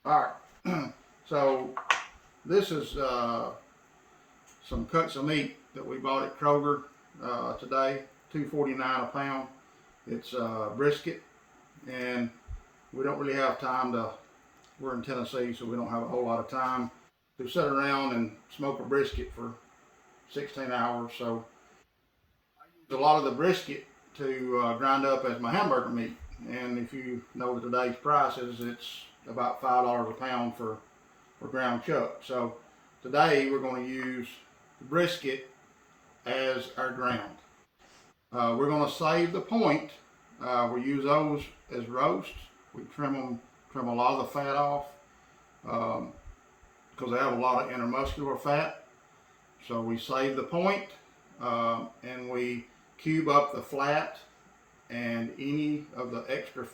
All right, so this is some cuts of meat that we bought at Kroger today, $2.49 a pound. It's brisket, and we don't really have time to, we're in Tennessee, so we don't have a whole lot of time to sit around and smoke a brisket for 16 hours. So I use a lot of the brisket to grind up as my hamburger meat. And if you know today's prices, it's about $5 a pound for ground chuck. So today we're going to use the brisket as our ground. We're going to save the point. We use those as roasts. We trim a lot of the fat off because they have a lot of intermuscular fat. So we save the point and we cube up the flat and any of the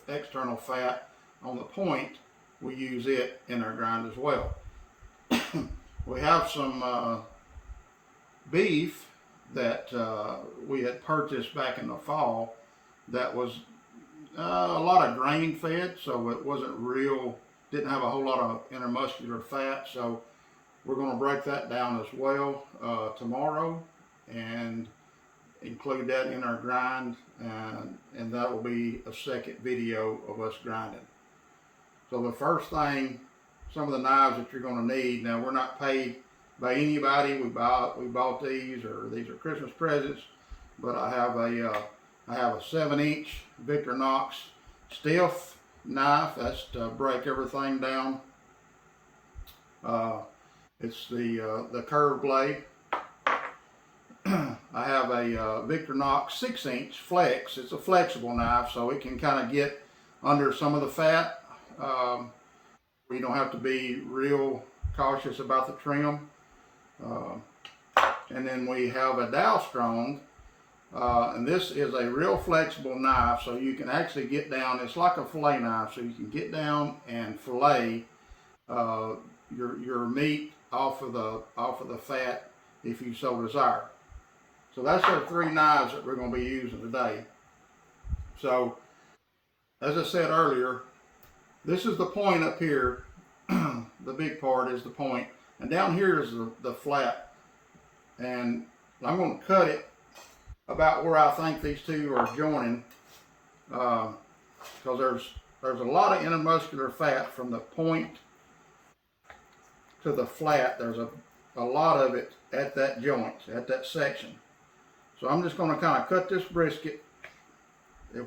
external fat on the point. We use it in our grind as well. We have some beef that we had purchased back in the fall that was a lot of grain fed, so it wasn't real, didn't have a whole lot of intermuscular fat. So we're going to break that down as well tomorrow and include that in our grind, and that will be a second video of us grinding. So the first thing, some of the knives that you're going to need. Now, we're not paid by anybody. We bought these, or these are Christmas presents. But I have a 7-inch Victorinox stiff knife. That's to break everything down. It's the curved blade. I have a Victorinox 6-inch flex. It's a flexible knife, so it can kind of get under some of the fat. You don't have to be real cautious about the trim. And then we have a Dow Strong, and this is a real flexible knife, so you can actually get down. It's like a fillet knife, so you can get down and fillet your meat off of the fat if you so desire. So that's our 3 knives that we're going to be using today. So as I said earlier, this is the point up here. The big part is the point, and down here is the flat. And I'm going to cut it about where I think these two are joining, because there's a lot of intermuscular fat from the point to the flat. There's a lot of it at that joint, at that section. So I'm just going to kind of cut this brisket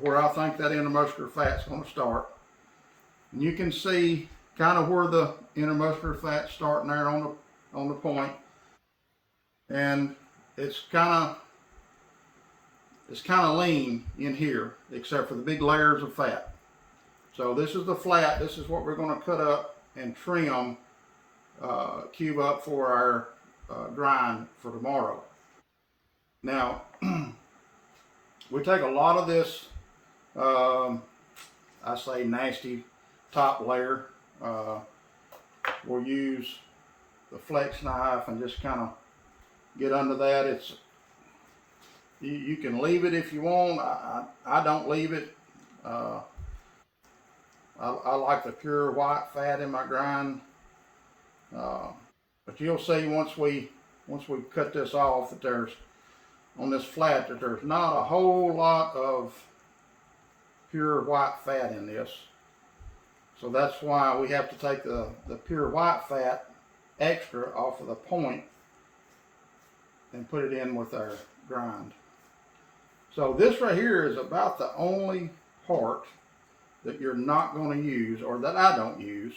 where I think that intermuscular fat's going to start. And you can see kind of where the intermuscular fat's starting there on the point. And it's kind of lean in here, except for the big layers of fat. So this is the flat. This is what we're going to cut up and trim, cube up for our grind for tomorrow. Now, we take a lot of this, I say nasty top layer. We'll use the flex knife and just kind of get under that. It's you can leave it if you want. I don't leave it. I like the pure white fat in my grind. But you'll see once we cut this off that there's on this flat that there's not a whole lot of pure white fat in this. So that's why we have to take the pure white fat extra off of the point and put it in with our grind. So this right here is about the only part that you're not going to use, or that I don't use,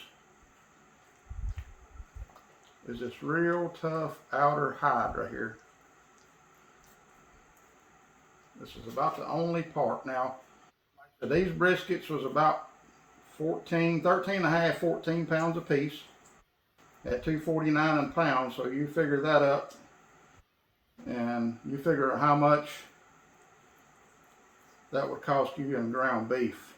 is this real tough outer hide right here. This is about the only part. Now, these briskets was about 13 and a half, 14 pounds a piece at $2.49 a pound. So you figure that up, and you figure how much that would cost you in ground beef.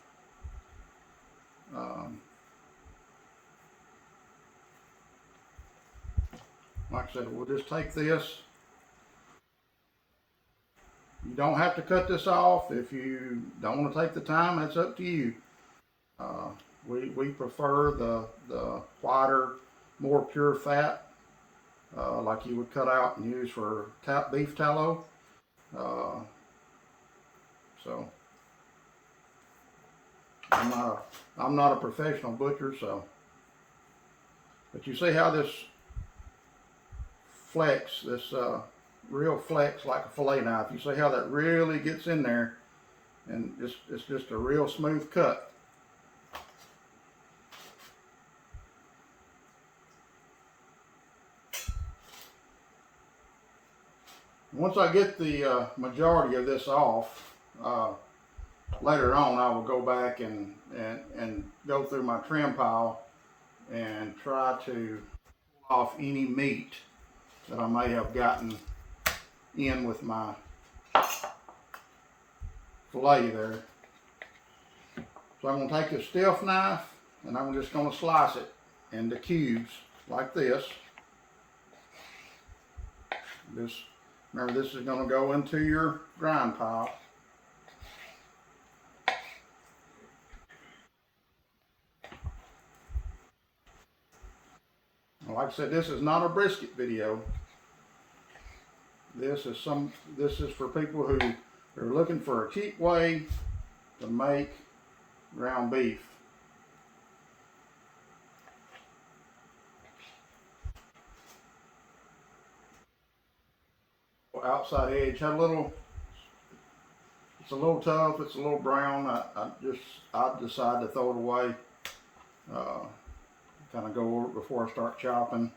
Like I said, we'll just take this. You don't have to cut this off. If you don't want to take the time, that's up to you. We prefer the whiter, more pure fat, like you would cut out and use for beef tallow. Uh, so I'm not a professional butcher, so. But you see how this flex, this real flex like a fillet knife. You see how that really gets in there, and it's just a real smooth cut. Once I get the majority of this off, later on I will go back and go through my trim pile and try to pull off any meat that I may have gotten in with my fillet there. So I'm going to take a stiff knife and I'm just going to slice it into cubes like this. Remember, this is going to go into your grind pile. Like I said, this is not a brisket video. This is for people who are looking for a cheap way to make ground beef. Outside edge had it's a little tough, it's a little brown. I decided to throw it away. Kind of go over it before I start chopping,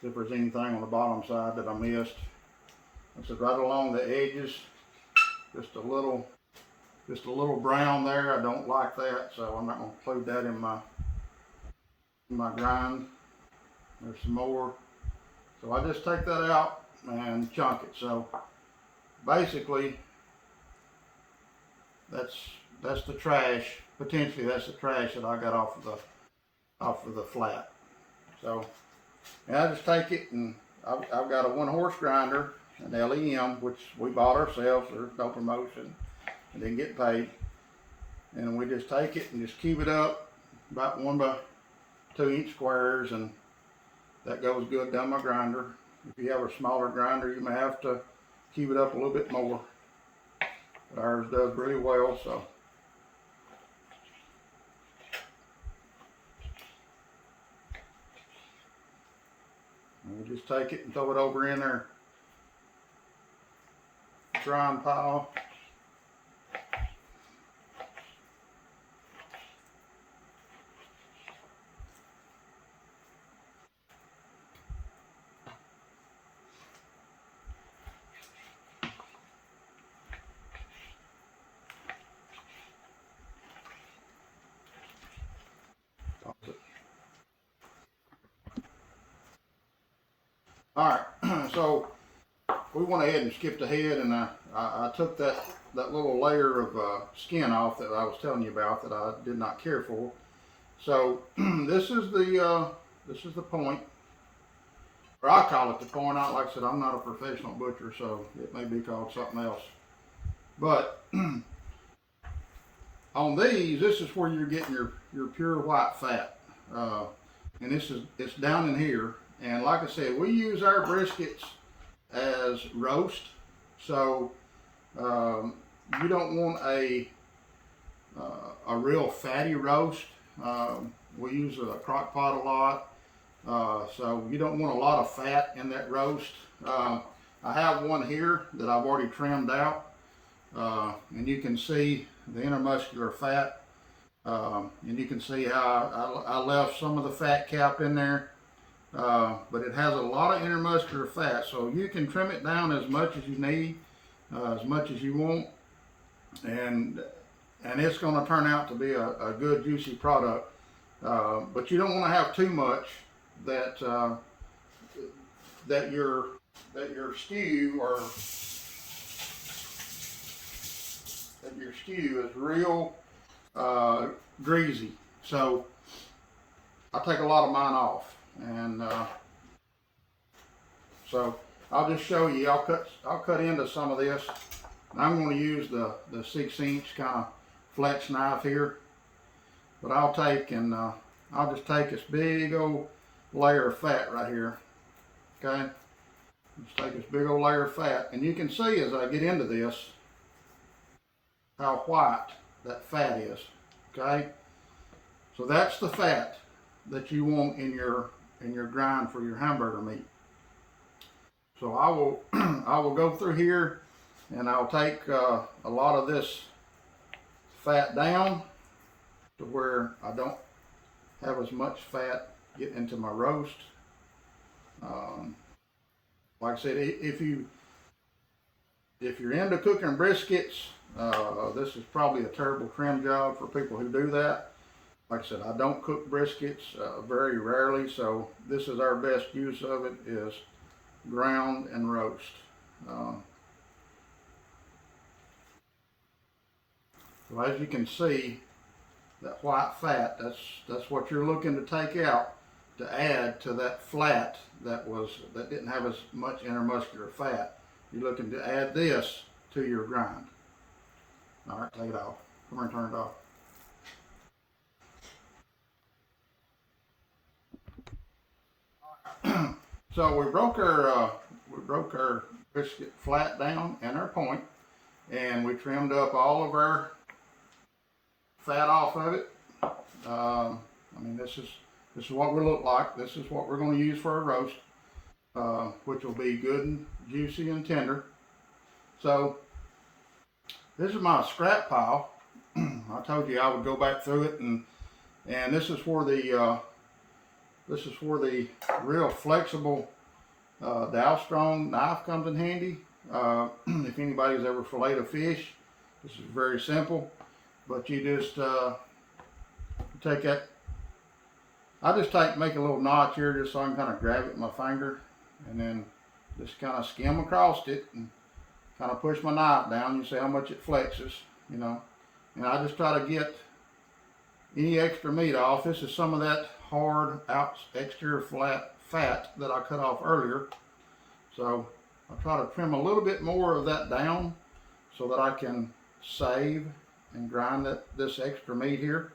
see if there's anything on the bottom side that I missed. I said right along the edges, just a little brown there. I don't like that, so I'm not going to include that in my grind. There's some more, so I just take that out and chunk it. So basically, that's the trash. Potentially, that's the trash that I got off of the flat. So, and I just take it, and I've got a 1-horse grinder, an LEM, which we bought ourselves. There's no promotion. I didn't get paid. And we just take it and just cube it up about 1 by 2 inch squares, and that goes good down my grinder. If you have a smaller grinder, you may have to cube it up a little bit more. But ours does really well, so. And we just take it and throw it over in there. Drying pile. All right, so we went ahead and skipped ahead, and I took that little layer of skin off that I was telling you about that I did not care for. So this is the point, or I call it the point. Like I said, I'm not a professional butcher, so it may be called something else. But on these, this is where you're getting your pure white fat, and it's down in here. And like I said, we use our briskets as roast, so you don't want a real fatty roast. We use a crock pot a lot, so you don't want a lot of fat in that roast. I have one here that I've already trimmed out, and you can see the intermuscular fat, and you can see how I left some of the fat cap in there. But it has a lot of intermuscular fat, so you can trim it down as much as you need, as much as you want, and it's going to turn out to be a good juicy product. But you don't want to have too much that your stew is real greasy. So I take a lot of mine off. And so I'll just show you. I'll cut into some of this. I'm going to use the 6-inch kind of flex knife here, But I'll take and I'll just take this big old layer of fat right here. Okay, just take this big old layer of fat, and you can see as I get into this how white that fat is. Okay, so that's the fat that you want in your grind for your hamburger meat. So I will I will go through here and I'll take a lot of this fat down to where I don't have as much fat get into my roast. Like I said, if you're into cooking briskets, this is probably a terrible trim job for people who do that. Like I said, I don't cook briskets very rarely, so this is our best use of it, is ground and roast. So as you can see, that white fat, that's what you're looking to take out to add to that flat that didn't have as much intermuscular fat. You're looking to add this to your grind. All right, take it off. Come here and turn it off. So we broke our brisket flat down and our point, and we trimmed up all of our fat off of it. I mean, this is what we look like. This is what we're going to use for our roast, which will be good and juicy and tender. So this is my scrap pile. I told you I would go back through it, and this is where the real flexible Dow Strong knife comes in handy. If anybody's ever filleted a fish, this is very simple. But you just take that. I just make a little notch here just so I can kind of grab it with my finger, and then just kind of skim across it and kind of push my knife down. You see how much it flexes, you know. And I just try to get any extra meat off. This is some of that hard exterior fat that I cut off earlier. So I try to trim a little bit more of that down so that I can save and grind this extra meat here.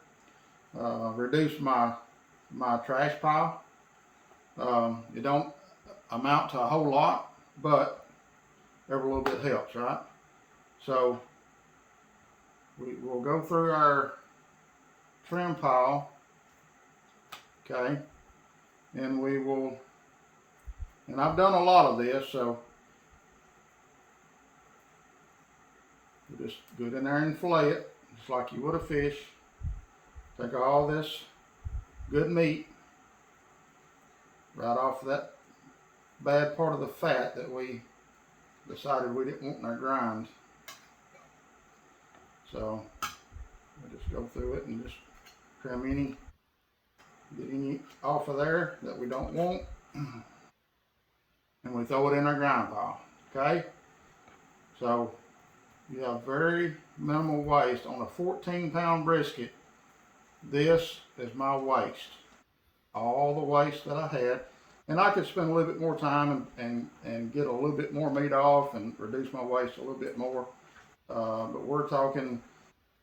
Reduce my trash pile. It don't amount to a whole lot, but every little bit helps, right? So we'll go through our trim pile, okay, and we will, and I've done a lot of this, so you just go in there and fillet it just like you would a fish. Take all this good meat right off of that bad part of the fat that we decided we didn't want in our grind. So we just go through it and just trim get any off of there that we don't want, and we throw it in our grind pile. Okay, so you have very minimal waste on a 14-pound brisket. This is my waste, all the waste that I had, and I could spend a little bit more time and get a little bit more meat off and reduce my waste a little bit more. But we're talking,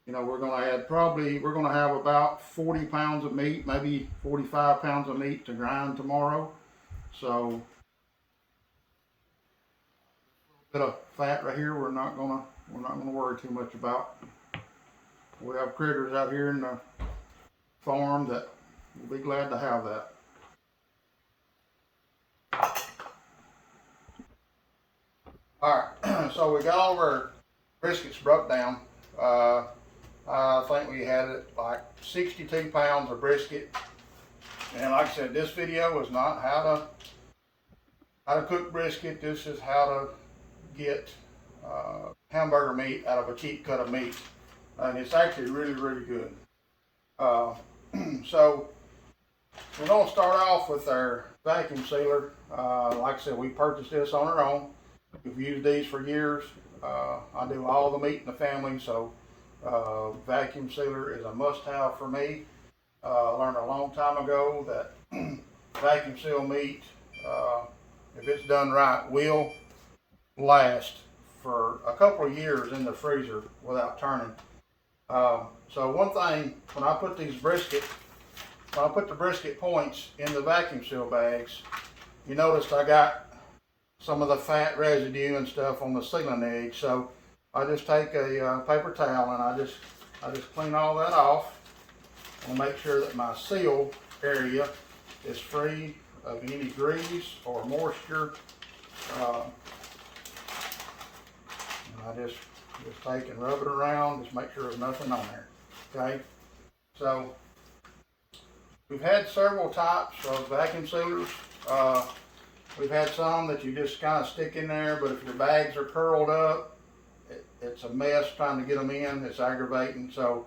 you know, we're going to have about 40 pounds of meat, maybe 45 pounds of meat to grind tomorrow. So a bit of fat right here we're not gonna worry too much about. We have critters out here in the farm that will be glad to have that. All right, so we got all of our briskets broke down. I think we had it like 62 pounds of brisket. And like I said, this video is not how to cook brisket. This is how to get hamburger meat out of a cheap cut of meat. And it's actually really, really good. So we're going to start off with our vacuum sealer. Like I said, we purchased this on our own. We've used these for years. I do all the meat in the family, so vacuum sealer is a must-have for me. I learned a long time ago that vacuum seal meat, if it's done right, will last for a couple of years in the freezer without turning. So one thing, when I put the brisket points in the vacuum seal bags, you noticed I got some of the fat residue and stuff on the sealing edge. So I just take a paper towel and I just clean all that off and make sure that my seal area is free of any grease or moisture. And I just take and rub it around, just make sure there's nothing on there. Okay, so we've had several types of vacuum sealers. We've had some that you just kind of stick in there, but if your bags are curled up, it's a mess trying to get them in. It's aggravating. So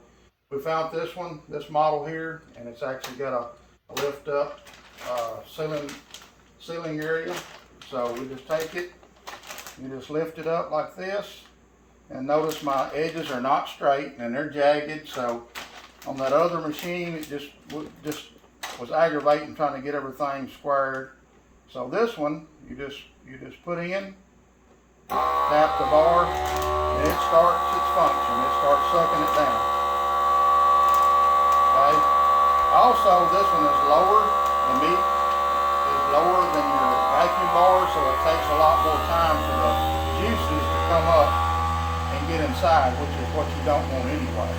we found this one, this model here, and it's actually got a lift up sealing area. So we just take it, you just lift it up like this, and notice my edges are not straight and they're jagged. So on that other machine, it just was aggravating trying to get everything squared. So this one, you just put in, tap the bar, and it starts its function. It starts sucking it down. Okay. Also, this one is lower. The meat is lower than your vacuum bar, so it takes a lot more time for the juices to come up and get inside, which is what you don't want anyway.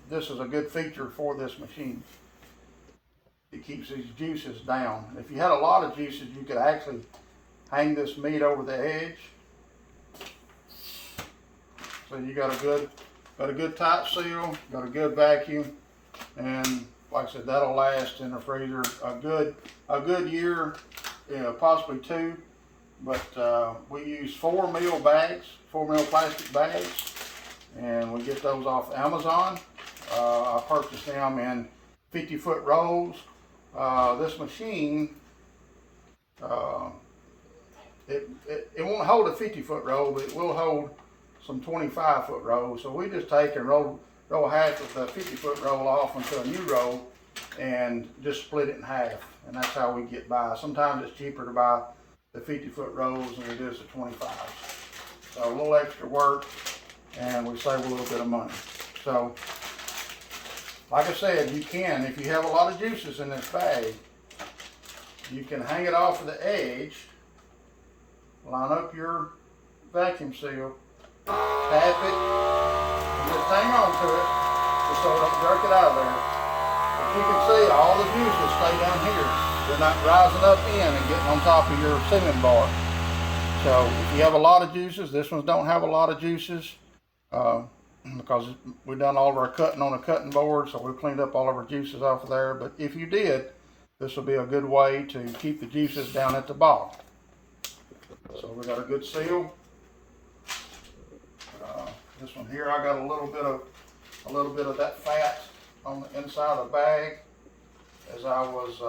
This is a good feature for this machine. It keeps these juices down. If you had a lot of juices, you could actually hang this meat over the edge. So you got a good tight seal, got a good vacuum, and like I said, that'll last in the freezer a good year, possibly 2. But we use 4 mil bags, 4 mil plastic bags, and we get those off Amazon. I purchased them in 50-foot rolls. This machine, it won't hold a 50-foot roll, but it will hold some 25-foot rolls. So we just take and roll half of the 50-foot roll off into a new roll and just split it in half. And that's how we get by. Sometimes it's cheaper to buy the 50-foot rolls than it is the 25s. So a little extra work, and we save a little bit of money. So, like I said, you can, if you have a lot of juices in this bag, you can hang it off of the edge, line up your vacuum seal, tap it, and just hang on to it just so it don't jerk it out of there. But you can see all the juices stay down here. They're not rising up in and getting on top of your sealing bar. So if you have a lot of juices, this ones don't have a lot of juices. Because we've done all of our cutting on a cutting board, so we've cleaned up all of our juices off of there. But if you did, this will be a good way to keep the juices down at the bottom. So we got a good seal. This one here, I got a little bit of that fat on the inside of the bag as I was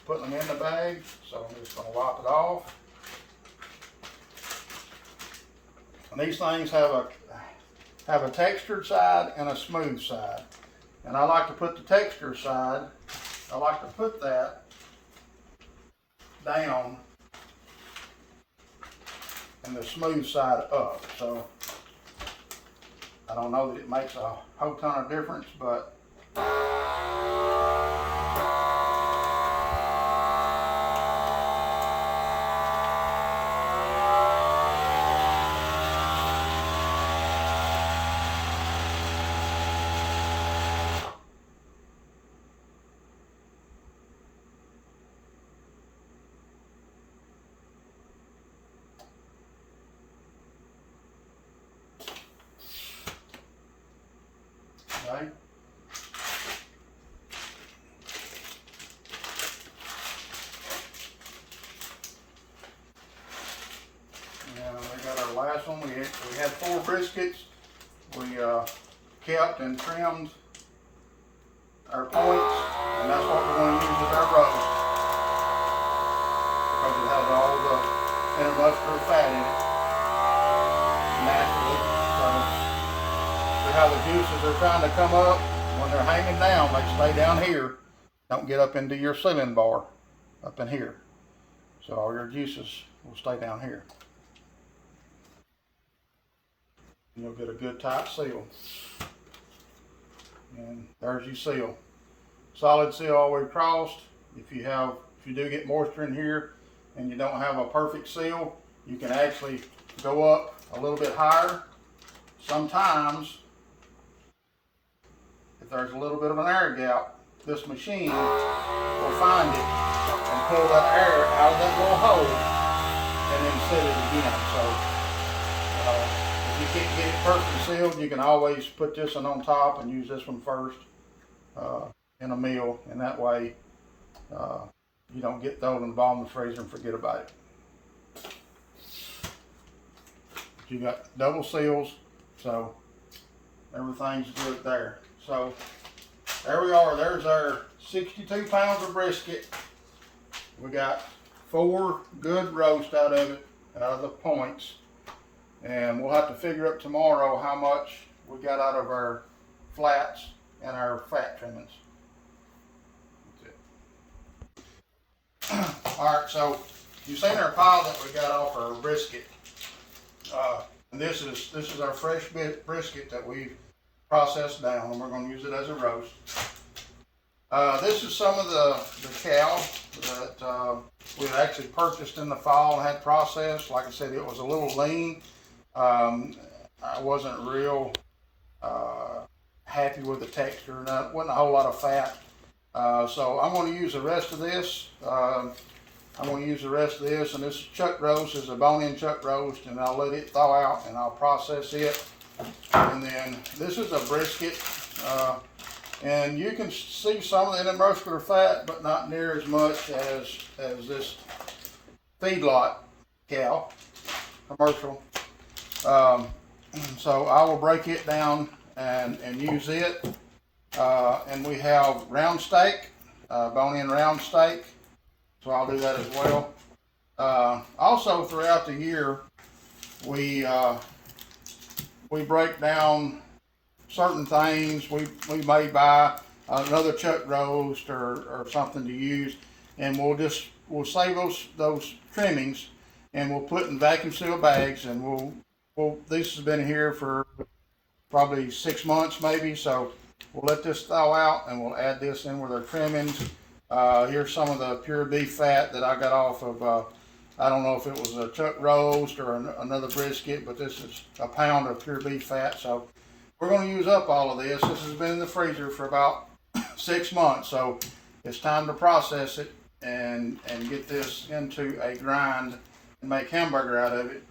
putting them in the bag. So I'm just going to wipe it off. And these things have a textured side and a smooth side. And I like to put the textured side, I like to put that down and the smooth side up. So I don't know that it makes a whole ton of difference, but okay. Now we got our last one. We had 4 briskets. We kept and trimmed our points, and that's what we're going to use as our roast, because it has all the intermuscular fat in it naturally. So see how the juices are trying to come up. When they're hanging down, they stay down here. Don't get up into your sealing bar up in here. So all your juices will stay down here. And you'll get a good tight seal. And there's your seal. Solid seal all the way across. If you do get moisture in here and you don't have a perfect seal, you can actually go up a little bit higher. Sometimes, if there's a little bit of an air gap, this machine will find it and pull that air out of that little hole and then set it again. So if you can't get it perfectly sealed, you can always put this one on top and use this one first in a meal, and that way you don't get thrown in the bottom of the freezer and forget about it. You got double seals, so everything's good there. So there we are. There's our 62 pounds of brisket. We got 4 good roasts out of it, out of the points. And we'll have to figure up tomorrow how much we got out of our flats and our fat trimmings. That's it. All right, so you've seen our pile that we got off our brisket. And this is our fresh brisket that we've processed down, and we're going to use it as a roast. This is some of the cow that we had actually purchased in the fall and had processed. Like I said, it was a little lean. I wasn't real happy with the texture. Wasn't a whole lot of fat. So I'm going to use the rest of this. And this chuck roast is a bone-in chuck roast, and I'll let it thaw out and I'll process it. And then this is a brisket, and you can see some of the intermuscular fat, but not near as much as this feedlot cow, commercial. So I will break it down and use it. And we have round steak, bone-in round steak. So I'll do that as well. Also, throughout the year, we break down certain things. We may buy another chuck roast or something to use, and we'll save those trimmings, and we'll put in vacuum seal bags, and this has been here for probably 6 months maybe. So we'll let this thaw out, and we'll add this in with our trimmings. Here's some of the pure beef fat that I got off of, I don't know if it was a chuck roast or another brisket, but this is a pound of pure beef fat. So we're going to use up all of this. This has been in the freezer for about 6 months. So it's time to process it and get this into a grind and make hamburger out of it,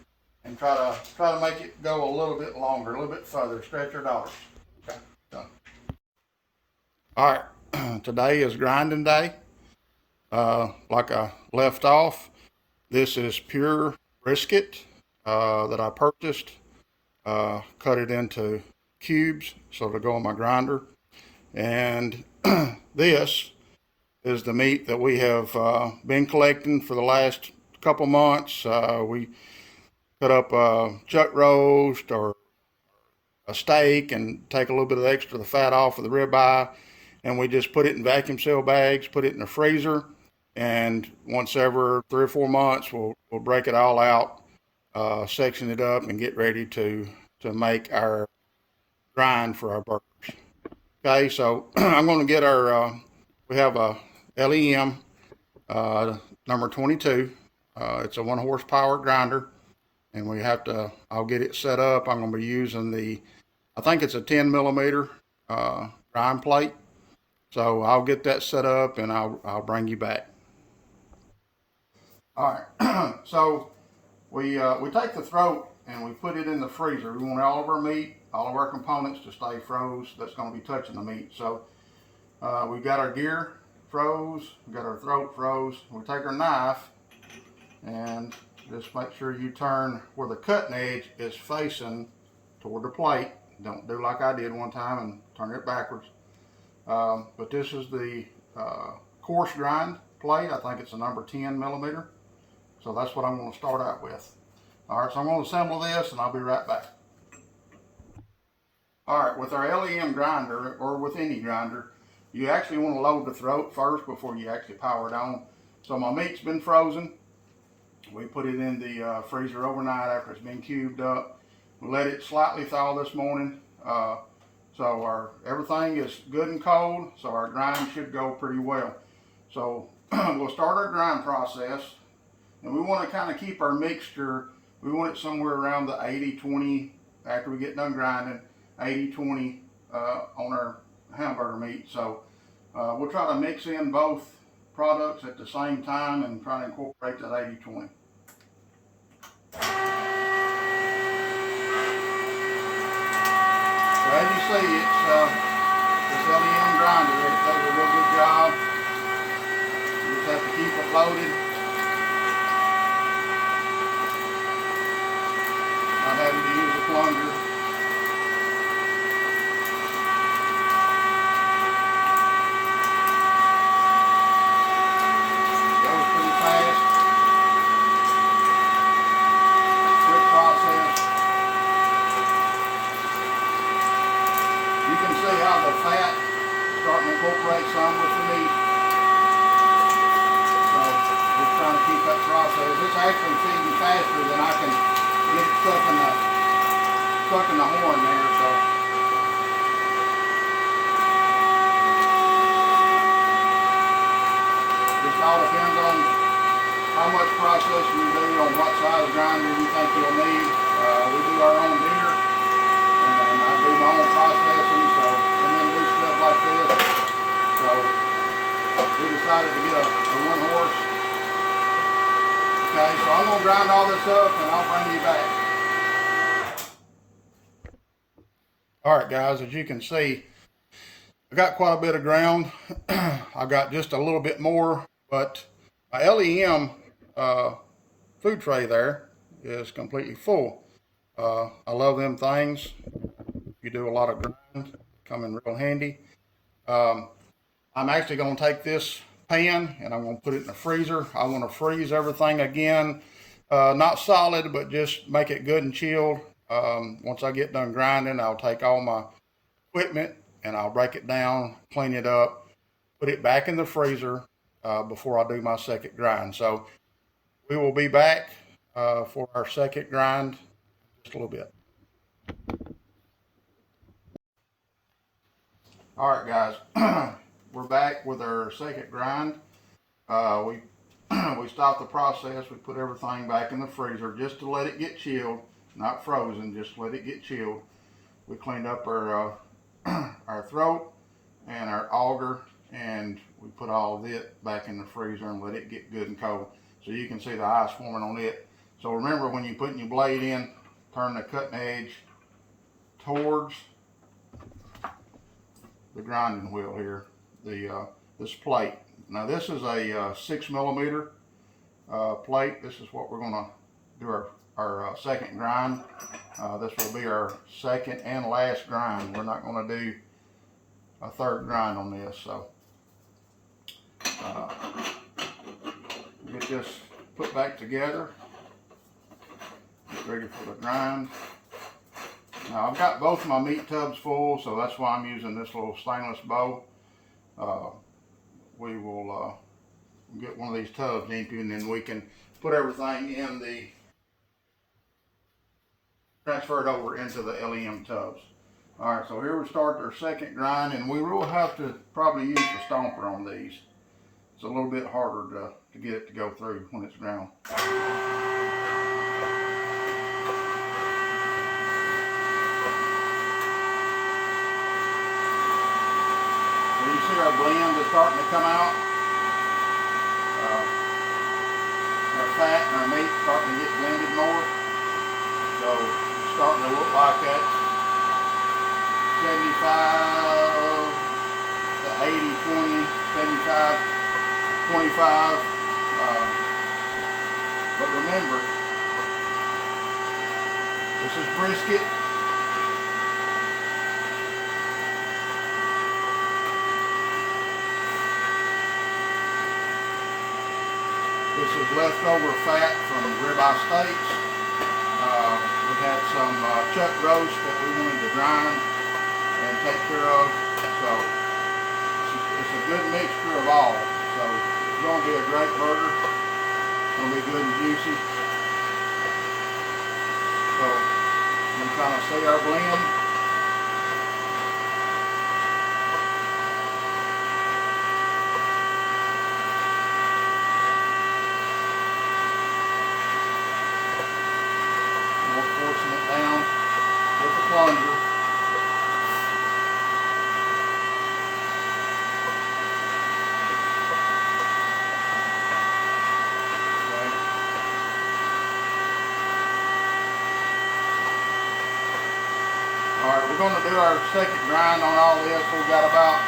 and try to make it go a little bit longer, a little bit further, stretch our dollars. Okay, done. All right. Today is grinding day. Like I left off, this is pure brisket that I purchased. Cut it into cubes so it'll go on my grinder. And this is the meat that we have been collecting for the last couple months. We cut up a chuck roast or a steak and take a little bit of the fat off of the ribeye, and we just put it in vacuum seal bags, put it in the freezer, and once every 3 or 4 months we'll break it all out, section it up, and get ready to make our grind for our burgers. Okay, so I'm going to get our we have a LEM number 22. It's a 1 horsepower grinder, and I'll get it set up. I'm going to be using I think it's a 10 millimeter grind plate. So I'll get that set up, and I'll bring you back. All right. So we take the throat and we put it in the freezer. We want all of our meat, all of our components to stay froze. That's going to be touching the meat. So we've got our gear froze. We've got our throat froze. We take our knife and just make sure you turn where the cutting edge is facing toward the plate. Don't do like I did one time and turn it backwards. But this is the coarse grind plate. I think it's a number 10 millimeter. So that's what I'm going to start out with. All right, so I'm going to assemble this, and I'll be right back. All right, with our LEM grinder, or with any grinder, you actually want to load the throat first before you actually power it on. So my meat's been frozen. We put it in the freezer overnight after it's been cubed up. We let it slightly thaw this morning. So everything is good and cold, so our grind should go pretty well. So we'll start our grind process, and we want to kind of keep our mixture, we want it somewhere around the 80-20 after we get done grinding, 80-20 on our hamburger meat. So we'll try to mix in both products at the same time and try to incorporate that 80-20. So as you see, it's this LEM grinder. It does a real good job. You just have to keep it loaded. Not having to use a plunger. Goes pretty fast. Quick process. You can see how the fat is starting to incorporate some with the meat. So just trying to keep that process. It's actually feeding faster than I can get it stuck in the horn there. So just all depends on how much processing you do, on what size grinder you think you'll need. We do our own beer, and I do my own processing, so, and then do stuff like this. So we decided to get a one horse. Okay, so I'm gonna grind all this up and I'll bring you back. All right, guys, as you can see, I got quite a bit of ground. I got just a little bit more, but my LEM food tray there is completely full. I love them things. You do a lot of grind, come in real handy. I'm actually going to take this pan and I'm going to put it in the freezer. I want to freeze everything again, not solid, but just make it good and chilled. Once I get done grinding, I'll take all my equipment and I'll break it down, clean it up, put it back in the freezer before I do my second grind. So we will be back for our second grind in just a little bit. All right, guys, we're back with our second grind. We stopped the process. We put everything back in the freezer just to let it get chilled, not frozen, just let it get chilled. We cleaned up our our throat and our auger, and we put all of it back in the freezer and let it get good and cold. So you can see the ice forming on it. So remember, when you're putting your blade in, turn the cutting edge towards the grinding wheel here, this plate. Now this is a 6mm plate. This is what we're going to do our second grind. This will be our second and last grind. We're not going to do a third grind on this. So get this put back together. Get ready for the grind. Now I've got both my meat tubs full, so that's why I'm using this little stainless bowl. We will get one of these tubs empty, and then we can put everything in the, transfer it over into the LEM tubs. All right, so here we start our second grind, and we will have to probably use the stomper on these. It's a little bit harder to get it to go through when it's ground. You see our blend is starting to come out. Our fat and our meat starting to get blended more. So it's starting to look like that 75 to 80, 20, 75, 25. But remember, this is brisket. This is leftover fat from ribeye steaks. We had some chuck roast that we wanted to grind and take care of. So it's a good mixture of all. So it's going to be a great burger. It's going to be good and juicy. So you can kind of see our blend. plunger. Alright, we're going to do our second grind on all this. We've got about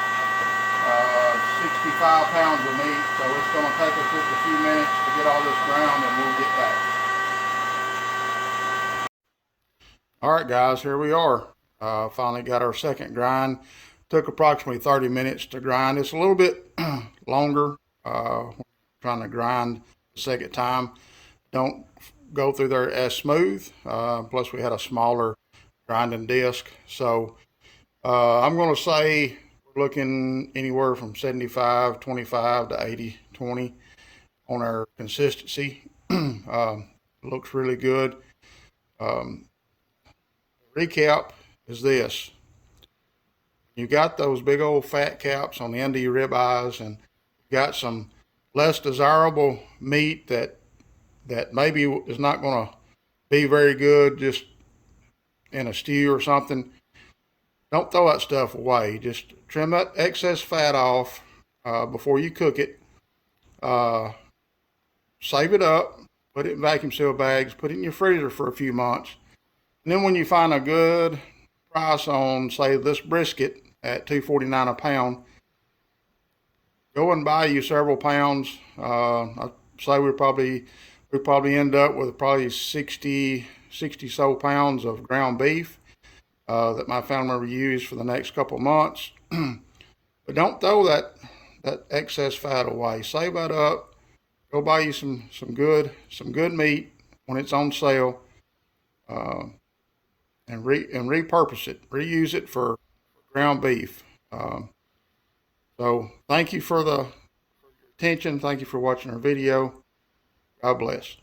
65 pounds of meat, so it's going to take us just a few minutes to get all this ground and we'll get back. Alright guys, here we are. Finally got our second grind. Took approximately 30 minutes to grind. It's a little bit longer trying to grind the second time. Don't go through there as smooth. Plus we had a smaller grinding disc. So I'm going to say we're looking anywhere from 75-25 to 80-20 on our consistency. Looks really good. Recap is this. You got those big old fat caps on the end of your ribeyes, and you got some less desirable meat that maybe is not going to be very good just in a stew or something. Don't throw that stuff away. Just trim that excess fat off before you cook it. Save it up, put it in vacuum seal bags, put it in your freezer for a few months. And then when you find a good price on, say, this brisket at $2.49 a pound, go and buy you several pounds. I'd say we probably end up with probably 60 so pounds of ground beef that my family will use for the next couple of months. But don't throw that excess fat away. Save that up. Go buy you some good meat when it's on sale, and repurpose it, reuse it for ground beef. So thank you for your attention. Thank you for watching our video. God bless.